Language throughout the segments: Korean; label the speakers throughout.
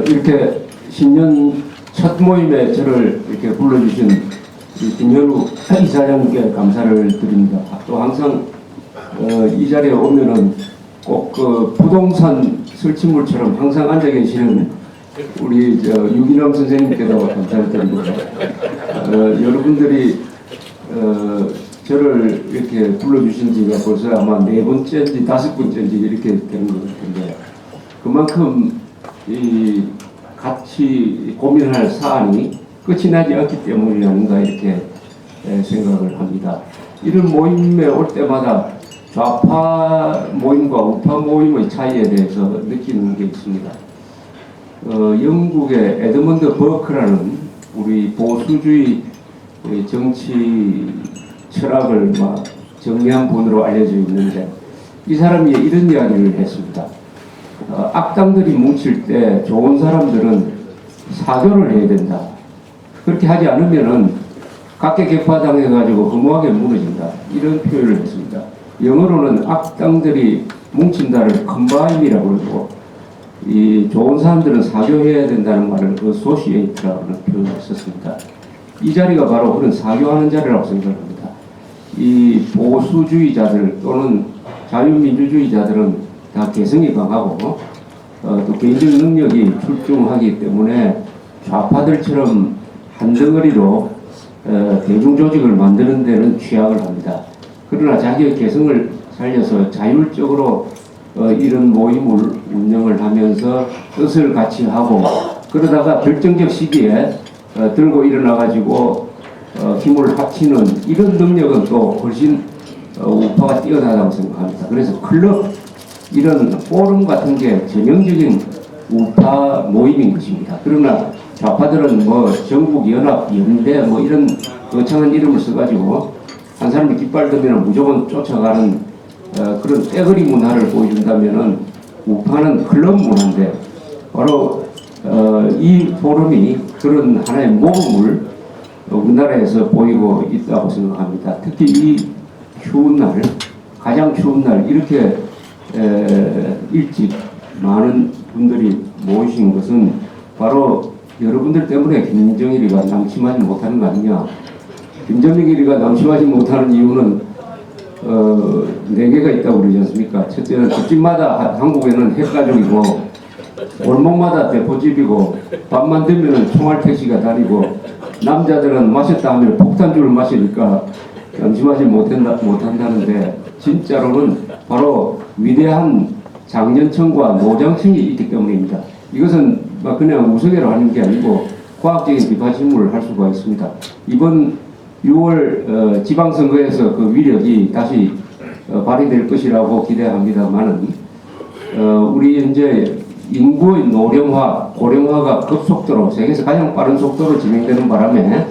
Speaker 1: 이렇게 신년 첫 모임에 저를 이렇게 불러주신 김현우 이사장님께 감사를 드립니다. 또 항상 이 자리에 오면은 꼭 그 부동산 설치물처럼 항상 앉아 계시는 우리 유기남 선생님께도 감사를 드립니다. 여러분들이 저를 이렇게 불러주신 지가 벌써 아마 4번째인지 5번째인지 이렇게 되는 것 같은데, 그만큼 이 같이 고민할 사안이 끝이 나지 않기 때문이 아닌가 이렇게 생각을 합니다. 이런 모임에 올 때마다 좌파 모임과 우파 모임의 차이에 대해서 느끼는 게 있습니다. 영국의 에드먼드 버크라는 우리 보수주의 정치 철학을 막 정리한 분으로 알려져 있는데, 이 사람이 이런 이야기를 했습니다. 악당들이 뭉칠 때 좋은 사람들은 사교를 해야 된다. 그렇게 하지 않으면은 각계격파당해가지고 허무하게 무너진다. 이런 표현을 했습니다. 영어로는 악당들이 뭉친다를 컴바인이라고 그러고, 이 좋은 사람들은 사교해야 된다는 말을 어소시에이트라고 하는 표현을 썼습니다. 이 자리가 바로 그런 사교하는 자리라고 생각합니다. 이 보수주의자들 또는 자유민주주의자들은 다 개성이 강하고 또 개인적 능력이 출중하기 때문에 좌파들처럼 한 덩어리로 대중조직을 만드는 데는 취약을 합니다. 그러나 자기의 개성을 살려서 자율적으로 이런 모임을 운영을 하면서 뜻을 같이 하고, 그러다가 결정적 시기에 들고 일어나가지고 힘을 합치는 이런 능력은 또 훨씬 우파가 뛰어나다고 생각합니다. 그래서 클럽, 이런 포럼 같은 게 전형적인 우파 모임인 것입니다. 그러나 좌파들은 뭐 전국연합, 연대 뭐 이런 거창한 이름을 써가지고 한 사람이 깃발 들면 무조건 쫓아가는 그런 떼거리 문화를 보여준다면은, 우파는 클럽 문화인데 바로 이 포럼이 그런 하나의 모범을 우리나라에서 보이고 있다고 생각합니다. 특히 이 추운 날, 가장 추운 날 이렇게 일찍 많은 분들이 모이신 것은 바로 여러분들 때문에 김정일이가 남침하지 못하는 거 아니냐. 김정일이가 남침하지 못하는 이유는 4개가 있다고 그러지 않습니까? 첫째는 집집마다 한국에는 핵가족이고, 골목마다 대포집이고, 밤만 되면 총알 택시가 다니고, 남자들은 마셨다 하면 폭탄주를 마시니까 남침하지 못한다는데, 진짜로는 바로 위대한 장년층과 노장층이 있기 때문입니다. 이것은 그냥 우스개로 하는 게 아니고 과학적인 비판심을 할 수가 있습니다. 이번 6월 지방선거에서 그 위력이 다시 발휘될 것이라고 기대합니다만은, 우리 현재 인구의 노령화, 고령화가 급속도로 세계에서 가장 빠른 속도로 진행되는 바람에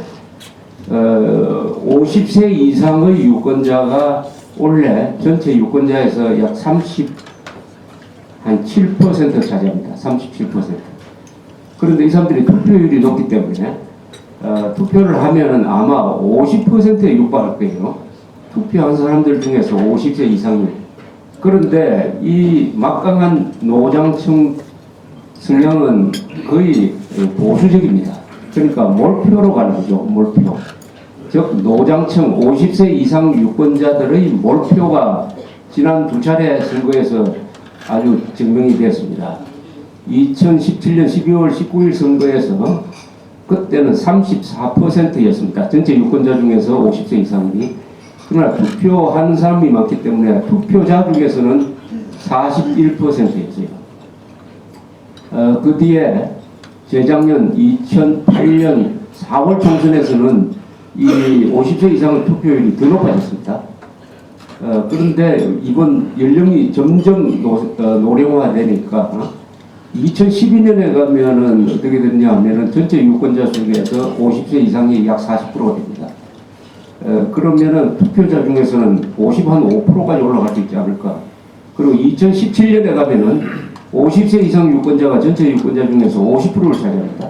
Speaker 1: 50세 이상의 유권자가 원래 전체 유권자에서 약 7% 차지합니다. 37%. 그런데 이 사람들이 투표율이 높기 때문에 투표를 하면은 아마 50%에 육박할 거예요. 투표한 사람들 중에서 50세 이상이. 그런데 이 막강한 노장층 성향은 거의 보수적입니다. 그러니까 몰표로 가는 거죠. 몰표. 즉 노장층 50세 이상 유권자들의 몰표가 지난 2차례 선거에서 아주 증명이 됐습니다. 2017년 12월 19일 선거에서 그때는 34%였습니다. 전체 유권자 중에서 50세 이상이. 그러나 투표하는 사람이 많기 때문에 투표자 중에서는 41%였어요. 그 뒤에 재작년 2008년 4월 총선에서는 이 50세 이상의 투표율이 더 높아졌습니다. 그런데 이번 연령이 점점 노령화되니까 2012년에 가면은 어떻게 됐냐 하면은 전체 유권자 중에서 50세 이상이 약 40%가 됩니다. 그러면은 투표자 중에서는 5까지 올라갈 수 있지 않을까. 그리고 2017년에 가면은 50세 이상 유권자가 전체 유권자 중에서 50%를 차지합니다.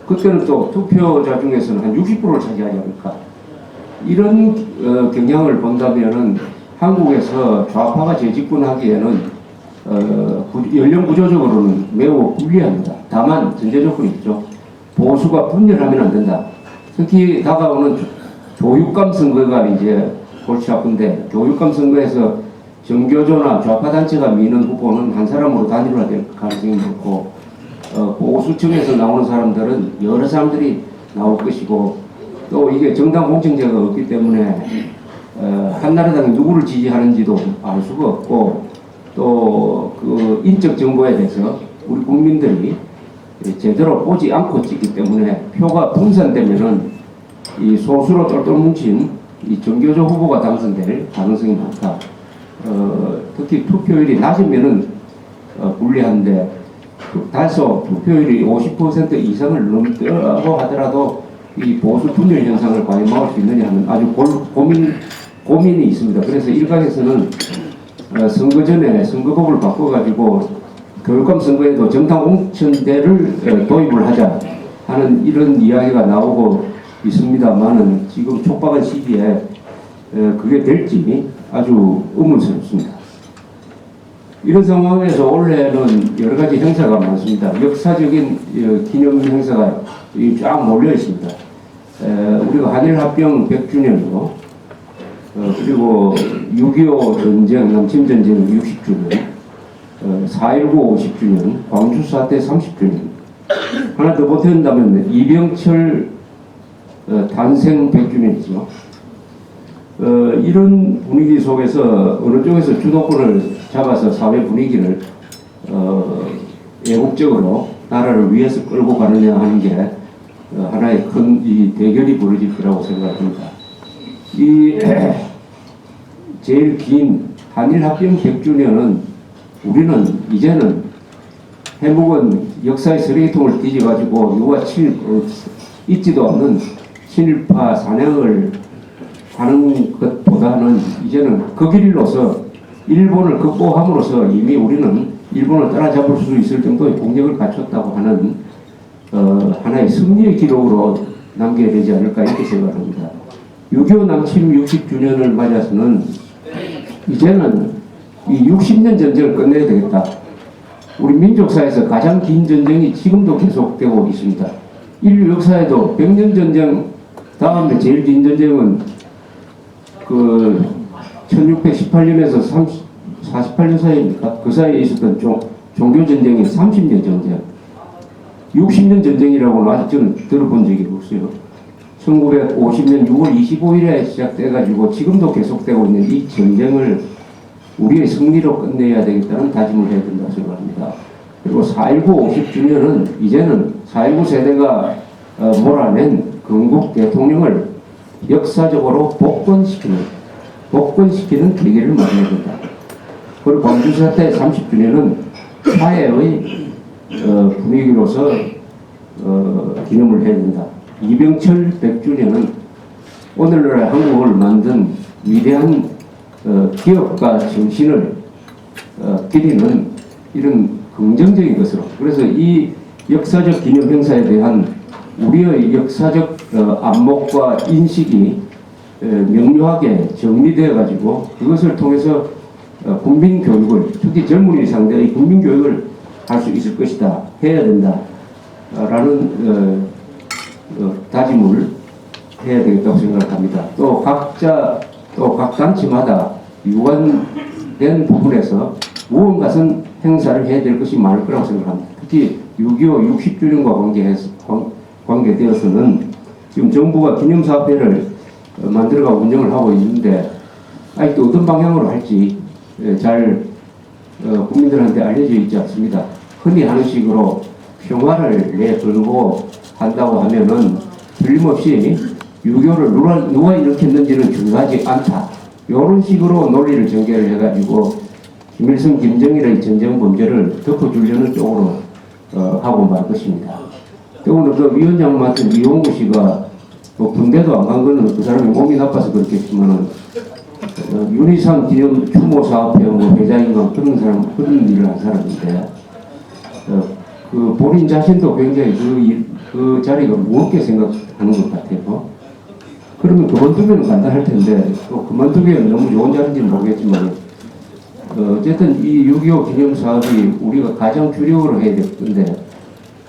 Speaker 1: 그때는 또 투표자 중에서는 한 60%를 차지하지 않을까. 이런 경향을 본다면은 한국에서 좌파가 재집권하기에는 연령 구조적으로는 매우 불리합니다. 다만 전제 조건이 있죠. 보수가 분열하면 안 된다. 특히 다가오는 교육감 선거가 이제 골치 아픈데, 교육감 선거에서 정교조나 좌파 단체가 미는 후보는 한 사람으로 단일화될 가능성이 높고, 보수층에서 나오는 사람들은 여러 사람들이 나올 것이고, 또 이게 정당 공천제가 없기 때문에 한나라당이 누구를 지지하는지도 알 수가 없고, 또 그 인적 정보에 대해서 우리 국민들이 제대로 보지 않고 찍기 때문에 표가 분산되면은 이 소수로 똘똘 뭉친 이 정교조 후보가 당선될 가능성이 높다. 특히 투표율이 낮으면은 불리한데, 다소 투표율이 50% 이상을 넘더라고 하더라도 이 보수 분열 현상을 과연 막을 수 있느냐 하는 아주 고민이 있습니다. 그래서 일각에서는 선거 전에 선거법을 바꿔가지고 교육감 선거에도 정당 공천제를 도입을 하자 하는 이런 이야기가 나오고 있습니다만은 지금 촉박한 시기에 그게 될지 아주 의문스럽습니다. 이런 상황에서 올해는 여러 가지 행사가 많습니다. 역사적인 기념 행사가 쫙 몰려 있습니다. 우리가 한일합병 100주년이고, 그리고 6.25 전쟁, 남침전쟁 60주년, 4.19 50주년, 광주사태 30주년, 하나 더 보탠다면 이병철 탄생 100주년이죠. 이런 분위기 속에서 어느 쪽에서 주도권을 잡아서 사회 분위기를 애국적으로 나라를 위해서 끌고 가느냐 하는 게 하나의 큰 이 대결이 벌어질 거라고 생각합니다. 이 제일 긴 한일합병 100주년은 우리는 이제는 해묵은 역사의 쓰레기통을 뒤져가지고 누가 있지도 않는 친일파 사냥을 하는 것보다는 이제는 그 길로서 일본을 극복함으로써 이미 우리는 일본을 따라잡을 수 있을 정도의 국력을 갖췄다고 하는 하나의 승리의 기록으로 남겨야 되지 않을까 이렇게 생각합니다. 6.25 남침 60주년을 맞아서는 이제는 이 60년 전쟁을 끝내야 되겠다. 우리 민족사에서 가장 긴 전쟁이 지금도 계속되고 있습니다. 인류 역사에도 100년 전쟁 다음에 제일 긴 전쟁은 그 1618년에서 48년 사이입니까? 그 사이에 있었던 종교 전쟁이 30년 전쟁. 60년 전쟁이라고는 아직 저는 들어본 적이 없어요. 1950년 6월 25일에 시작돼가지고 지금도 계속되고 있는 이 전쟁을 우리의 승리로 끝내야 되겠다는 다짐을 해야 된다고 생각합니다. 그리고 4.19 50주년은 이제는 4.19 세대가 몰아낸 건국 대통령을 역사적으로 복권시키는 계기를 마련해야 된다. 그리고 광주사태 30주년은 사회의 분위기로서 기념을 해야 된다. 이병철 100주년은 오늘날 한국을 만든 위대한 기업가 정신을 기리는 이런 긍정적인 것으로, 그래서 이 역사적 기념 행사에 대한 우리의 역사적 안목과 인식이 명료하게 정리되어 가지고 그것을 통해서 국민 교육을, 특히 젊은이 상대의 국민 교육을 할 수 있을 것이다, 해야 된다 라는 다짐을 해야 되겠다고 생각합니다. 또 각 단체마다 유관된 부분에서 무언가선 행사를 해야 될 것이 많을 거라고 생각합니다. 특히 6.25 60주년과 관계되어서는 지금 정부가 기념사업회를 만들어가 운영을 하고 있는데 아직도 어떤 방향으로 할지 잘 국민들한테 알려져 있지 않습니다. 흔히 하는 식으로 평화를 내걸고 한다고 하면은 틀림없이 6.25를 누가 일으켰는지는 중요하지 않다. 이런 식으로 논리를 전개를 해가지고 김일성, 김정일의 전쟁 범죄를 덮어주려는 쪽으로 하고 말 것입니다. 또 오늘 그 위원장 맡은 이용구 씨가 뭐 군대도 안 간 거는 그 사람이 몸이 나빠서 그렇겠지만은 윤희상 기념 추모 사업회 뭐 회장인가 그런 일을 한 사람인데 그 본인 자신도 굉장히 그 자리가 무겁게 생각하는 것 같아요. 그러면 그만두면 간단할 텐데 또 그만두기에는 너무 좋은 자리인지는 모르겠지만 어쨌든 이 6.25 기념사업이 우리가 가장 주력으로 해야 될 건데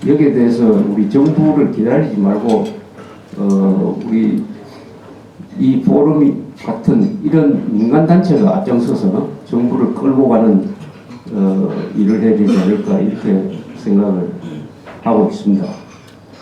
Speaker 1: 여기에 대해서 우리 정부를 기다리지 말고 우리 이 포럼이 같은 이런 민간단체가 앞장서서 정부를 끌고 가는 일을 해야 되지 않을까 이렇게 생각을 하고 있습니다.